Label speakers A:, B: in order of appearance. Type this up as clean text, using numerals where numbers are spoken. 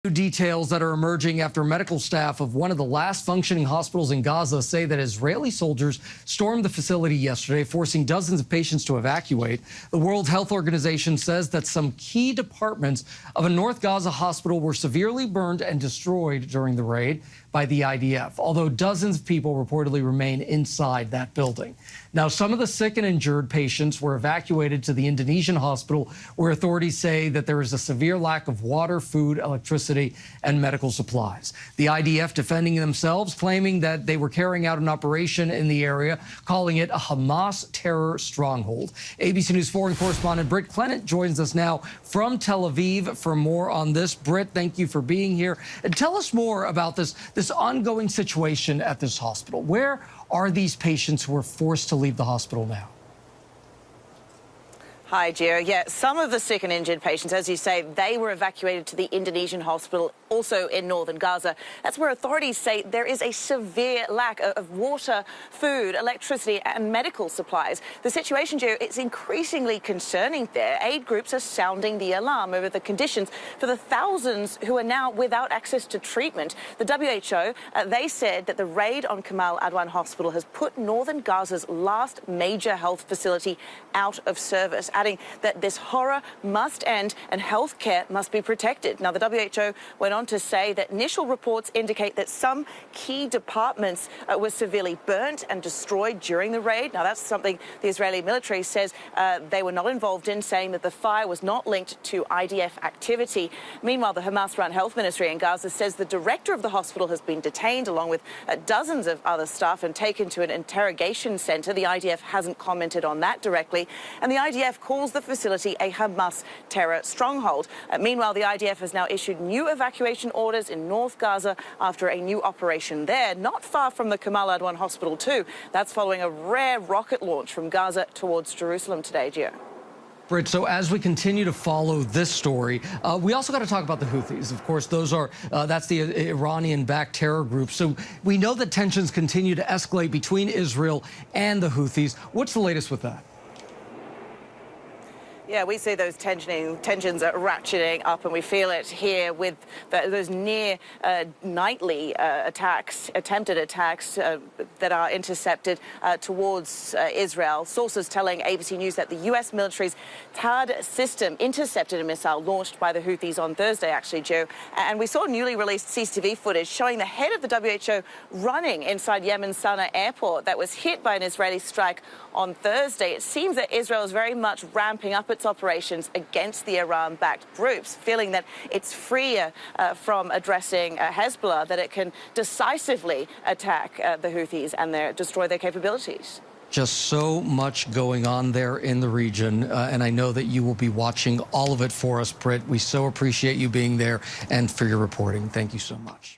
A: New details that are emerging after medical staff of one of the last functioning hospitals in Gaza say that Israeli soldiers stormed the facility yesterday, forcing dozens of patients to evacuate. The World Health Organization says that some key departments of a North Gaza hospital were severely burned and destroyed during the raid by the IDF, although dozens of people reportedly remain inside that building. Now, some of the sick and injured patients were evacuated to the Indonesian hospital, where authorities say that there is a severe lack of water, food, electricity, and medical supplies. The IDF defending themselves, claiming that they were carrying out an operation in the area, calling it a Hamas terror stronghold. ABC News foreign correspondent Britt Clement joins us now from Tel Aviv for more on this. Britt, thank you for being here. And tell us more about this ongoing situation at this hospital. Where are these patients who are forced to leave the hospital now?
B: Hi, Gio. Yeah, some of the sick and injured patients, as you say, they were evacuated to the Indonesian hospital, also in northern Gaza. That's where authorities say there is a severe lack of water, food, electricity and medical supplies. The situation, Gio, is increasingly concerning there. Aid groups are sounding the alarm over the conditions for the thousands who are now without access to treatment. The WHO, they said that the raid on Kamal Adwan Hospital has put northern Gaza's last major health facility out of service, adding that this horror must end and health care must be protected. Now, the WHO went on to say that initial reports indicate that some key departments were severely burnt and destroyed during the raid. Now, that's something the Israeli military says they were not involved in, saying that the fire was not linked to IDF activity. Meanwhile, the Hamas-run health ministry in Gaza says the director of the hospital has been detained along with dozens of other staff and taken to an interrogation center. The IDF hasn't commented on that directly, and the IDF calls the facility a Hamas terror stronghold. Meanwhile, the IDF has now issued new evacuation orders in North Gaza after a new operation there, not far from the Kamal Adwan Hospital too. That's following a rare rocket launch from Gaza towards Jerusalem today, Gio.
A: Britt, so as we continue to follow this story, we also got to talk about the Houthis. Of course, that's the Iranian-backed terror group. So we know that tensions continue to escalate between Israel and the Houthis. What's the latest with that?
B: Yeah, we see those tensions are ratcheting up, and we feel it here with those near nightly attempted attacks that are intercepted towards Israel. Sources telling ABC News that the U.S. military's THAAD system intercepted a missile launched by the Houthis on Thursday, actually, Joe. And we saw newly released CCTV footage showing the head of the WHO running inside Yemen's Sana'a airport that was hit by an Israeli strike on Thursday. It seems that Israel is very much ramping up its operations against the Iran-backed groups, feeling that it's freer from addressing Hezbollah, that it can decisively attack the Houthis and destroy their capabilities.
A: Just so much going on there in the region, and I know that you will be watching all of it for us, Britt. We so appreciate you being there and for your reporting. Thank you so much.